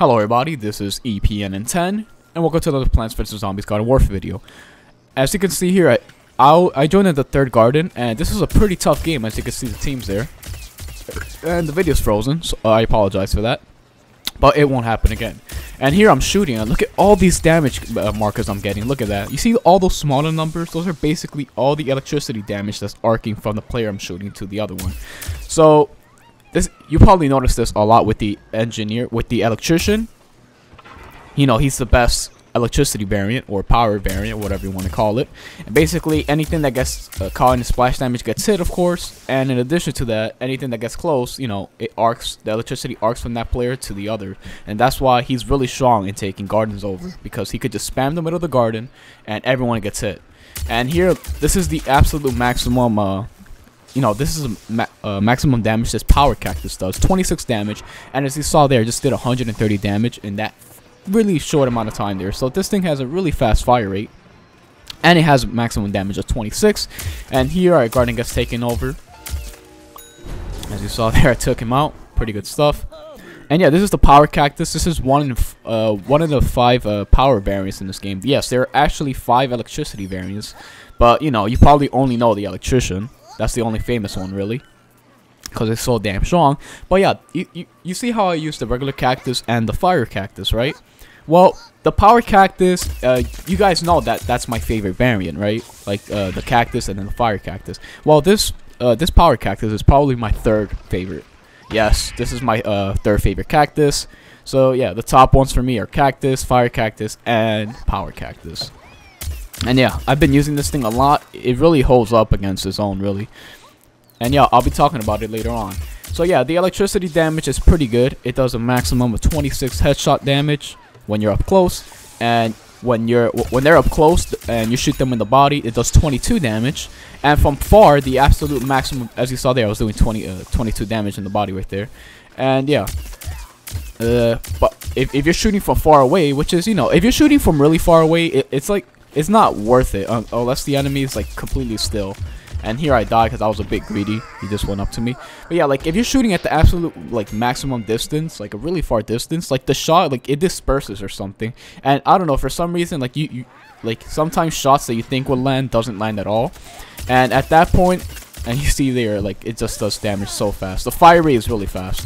Hello everybody, this is EPN10, and welcome to another Plants vs Zombies Garden Warfare video. As you can see here, I joined in the third garden, and this is a pretty tough game. As you can see, the team's there, and the video's frozen, so I apologize for that, but it won't happen again. And here I'm shooting, and look at all these damage markers I'm getting. Look at that. You see all those smaller numbers? Those are basically all the electricity damage that's arcing from the player I'm shooting to the other one. So this, you probably noticed this a lot with the engineer, with the electrician. You know, he's the best electricity variant or power variant, whatever you want to call it. And basically anything that gets caught in the splash damage gets hit, of course. And in addition to that, anything that gets close, you know, it arcs, the electricity arcs from that player to the other. And that's why he's really strong in taking gardens over, because he could just spam the middle of the garden and everyone gets hit. And here, this is the absolute maximum you know, this is a maximum damage this Power Cactus does. 26 damage, and as you saw there, it just did 130 damage in that really short amount of time there. So this thing has a really fast fire rate, and it has maximum damage of 26. And here our garden gets taken over. As you saw there, I took him out. Pretty good stuff. And yeah, this is the Power Cactus. This is one of the 5 power variants in this game. Yes, there are actually 5 electricity variants, but you know, you probably only know the electrician. That's the only famous one, really, because it's so damn strong. But yeah, you see how I use the regular cactus and the fire cactus, right? Well, the Power Cactus, you guys know that that's my favorite variant, right? Like the cactus and then the fire cactus. Well, this Power Cactus is probably my 3rd favorite. Yes, this is my 3rd favorite cactus. So yeah, the top ones for me are cactus, fire cactus, and Power Cactus. And yeah, I've been using this thing a lot. It really holds up against its own, really. And yeah, I'll be talking about it later on. So yeah, the electricity damage is pretty good. It does a maximum of 26 headshot damage when you're up close, and when they're up close and you shoot them in the body, it does 22 damage. And from far, the absolute maximum, as you saw there, I was doing 22 damage in the body right there. And yeah, but if you're shooting from far away, which is, you know, if you're shooting from really far away, it's like, it's not worth it unless the enemy is like completely still. And here I died because I was a bit greedy. He just went up to me. But yeah, like if you're shooting at the absolute like maximum distance, like a really far distance, like the shot, like it disperses or something. And I don't know, for some reason, like you like sometimes shots that you think will land doesn't land at all. And at that point, and you see there, like it just does damage so fast. The fire rate is really fast.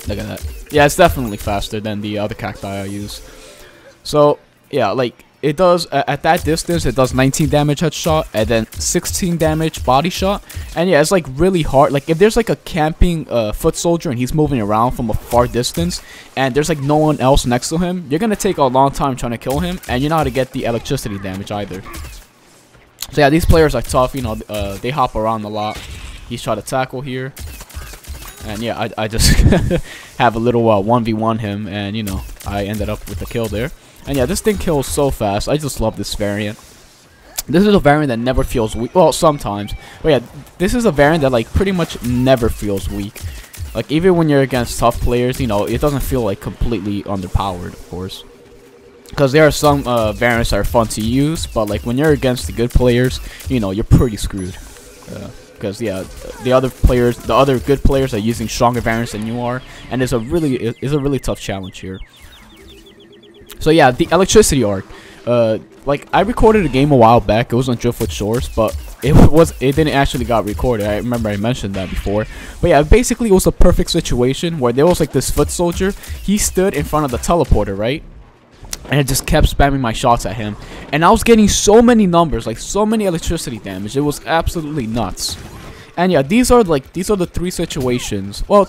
Look at that. Yeah, it's definitely faster than the other cacti I use. So yeah, like it does at that distance, it does 19 damage headshot and then 16 damage body shot. And yeah, it's like really hard. Like if there's like a camping foot soldier and he's moving around from a far distance and there's like no one else next to him, you're gonna take a long time trying to kill him, and you're not gonna get the electricity damage either. So yeah, these players are tough. You know, they hop around a lot. He's trying to tackle here, and yeah, I just have a little 1v1 him, and you know, I ended up with a kill there. And yeah, this thing kills so fast. I just love this variant. This is a variant that never feels weak. Well, sometimes. But yeah, this is a variant that like pretty much never feels weak. Like even when you're against tough players, you know, it doesn't feel like completely underpowered, of course. Because there are some variants that are fun to use, but like when you're against the good players, you know, you're pretty screwed. Because yeah, the other good players are using stronger variants than you are, and it's a really tough challenge here. So yeah, the electricity arc. Like I recorded a game a while back. It was on Driftwood Shores, but it didn't actually got recorded. I remember I mentioned that before. But yeah, basically it was a perfect situation where there was like this foot soldier. He stood in front of the teleporter, right? And I just kept spamming my shots at him, and I was getting so many numbers, like so many electricity damage. It was absolutely nuts. And yeah, these are the 3 situations. Well,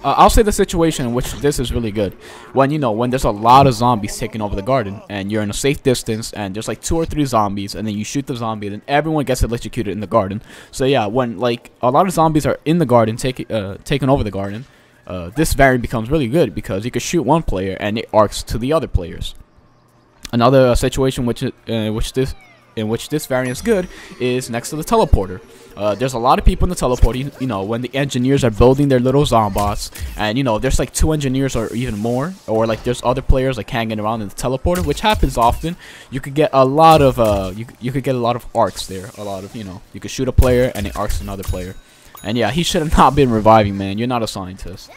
I'll say the situation in which this is really good. When, you know, when there's a lot of zombies taking over the garden, and you're in a safe distance, and there's like 2 or 3 zombies, and then you shoot the zombie, and then everyone gets electrocuted in the garden. So yeah, when like a lot of zombies are in the garden, taking over the garden, this variant becomes really good because you can shoot one player and it arcs to the other players. Another situation in which this variant is good is next to the teleporter. There's a lot of people in the teleporter. You know, when the engineers are building their little zombots, and you know, there's like 2 engineers or even more, or like there's other players like hanging around in the teleporter, which happens often. You could get a lot of you could get a lot of arcs there. A lot of, you know, you could shoot a player and it arcs another player. And yeah, he should have not been reviving, man. You're not a scientist.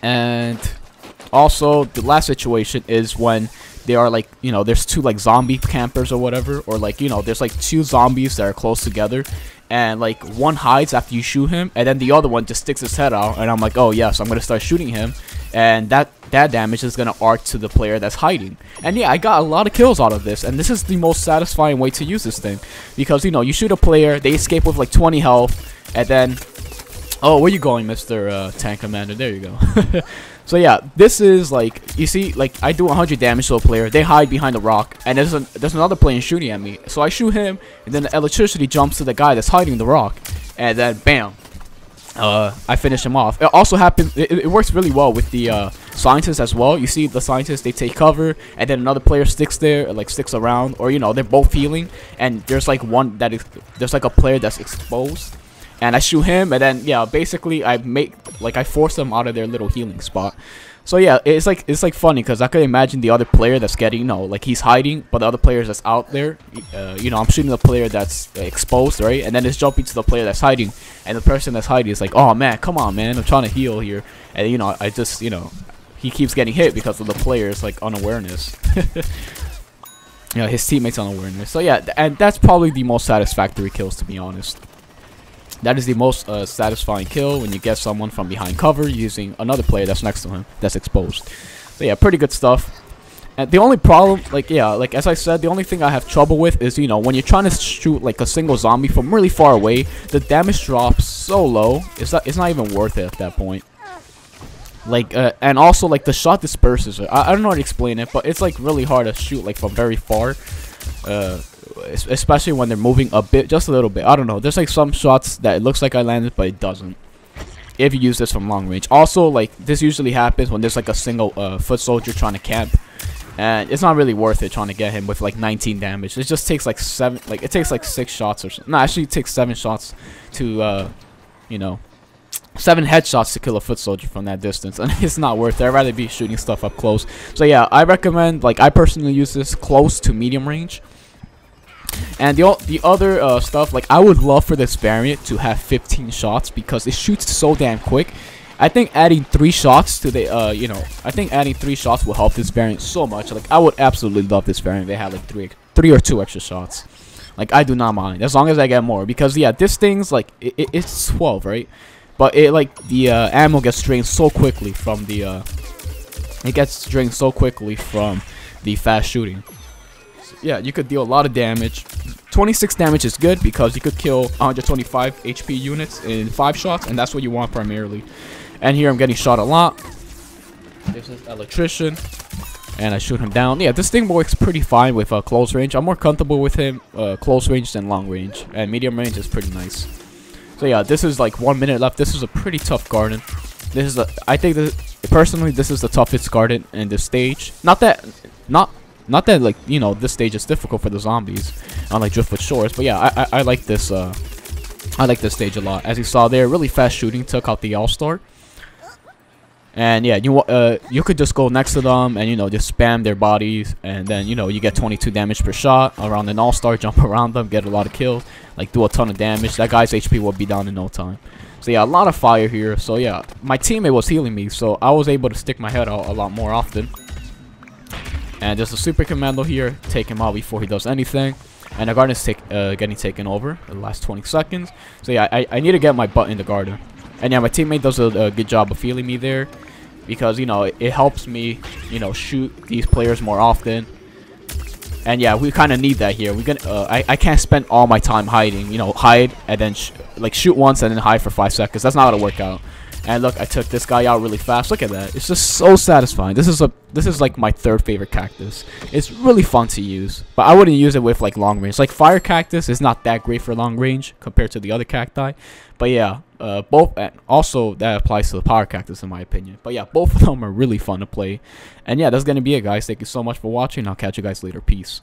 And Also, the last situation is when they are like, you know, there's two like zombie campers or whatever, or like, you know, there's like two zombies that are close together, and like one hides after you shoot him, and then the other one just sticks his head out, and I'm like, oh yes, I'm gonna start shooting him, and that damage is gonna arc to the player that's hiding. And yeah, I got a lot of kills out of this, and this is the most satisfying way to use this thing, because you know, you shoot a player, they escape with like 20 health, and then, oh, where you going, Mr. Tank Commander? There you go. So yeah, this is like, you see, like I do 100 damage to a player, they hide behind a rock, and there's another player shooting at me, so I shoot him, and then the electricity jumps to the guy that's hiding the rock, and then bam, I finish him off. It also happens, it works really well with the scientists as well. You see the scientists, they take cover, and then another player sticks there, or like sticks around, or you know, they're both healing, and there's like one that is, there's like a player that's exposed, and I shoot him, and then yeah, basically I force them out of their little healing spot. So yeah, it's like funny, because I could imagine the other player that's getting, you know, like he's hiding, but the other player that's out there, you know, I'm shooting the player that's exposed, right, and then it's jumping to the player that's hiding, and the person that's hiding is like, oh man, come on man, I'm trying to heal here, and you know, I just, you know, he keeps getting hit because of the player's like unawareness. You know, his teammates unawareness. So yeah, and that's probably the most satisfactory kills, to be honest. That is the most satisfying kill, when you get someone from behind cover using another player that's next to him that's exposed. So yeah, pretty good stuff. And the only problem, like yeah, like as I said, the only thing I have trouble with is, you know, when you're trying to shoot like a single zombie from really far away, the damage drops so low, it's not even worth it at that point. Like and also like the shot disperses. I don't know how to explain it, but it's like really hard to shoot like from very far. Especially when they're moving a bit, just a little bit. I don't know, there's like some shots that it looks like I landed, but it doesn't if you use this from long range. Also, like this usually happens when there's like a single foot soldier trying to camp, and it's not really worth it trying to get him with like 19 damage. It just takes like 6 shots or something. No, actually it takes 7 shots to you know, 7 headshots to kill a foot soldier from that distance, and it's not worth it. I'd rather be shooting stuff up close. So yeah, I recommend, like I personally use this close to medium range. And the other stuff, like I would love for this variant to have 15 shots, because it shoots so damn quick. I think adding 3 shots to the you know, I think adding 3 shots will help this variant so much. Like I would absolutely love this variant if they had like 3 or 2 extra shots. Like I do not mind, as long as I get more, because yeah, this thing's like it's 12, right? But it like the ammo gets drained so quickly from the fast shooting. Yeah, you could deal a lot of damage. 26 damage is good, because you could kill 125 HP units in 5 shots, and that's what you want primarily. And here I'm getting shot a lot. There's this electrician, and I shoot him down. Yeah, this thing works pretty fine with close range. I'm more comfortable with him close range than long range, and medium range is pretty nice. So yeah, this is like 1 minute left. This is a pretty tough garden. This is I think personally this is the toughest garden in this stage. Not that like, you know, this stage is difficult for the zombies on like Driftwood Shores, but yeah, I like this stage a lot. As you saw there, really fast shooting took out the All-Star. And yeah, you could just go next to them and, you know, just spam their bodies, and then, you know, you get 22 damage per shot around an All-Star, jump around them, get a lot of kills, like do a ton of damage. That guy's HP will be down in no time. So yeah, a lot of fire here. So yeah, my teammate was healing me, so I was able to stick my head out a lot more often. And there's a super commando here, take him out before he does anything. And the garden's getting taken over in the last 20 seconds. So yeah, I need to get my butt in the garden. And yeah, my teammate does a good job of healing me there, because, you know, it helps me, you know, shoot these players more often. And yeah, we kind of need that here. I can't spend all my time hiding, you know, hide and then like shoot once and then hide for 5 seconds. That's not gonna work out. And look, I took this guy out really fast. Look at that. It's just so satisfying. This is like my 3rd favorite cactus. It's really fun to use, but I wouldn't use it with like long range. Like Fire Cactus is not that great for long range compared to the other cacti. But yeah, both, and also that applies to the Power Cactus in my opinion. But yeah, both of them are really fun to play. And yeah, that's gonna be it, guys. Thank you so much for watching. I'll catch you guys later. Peace.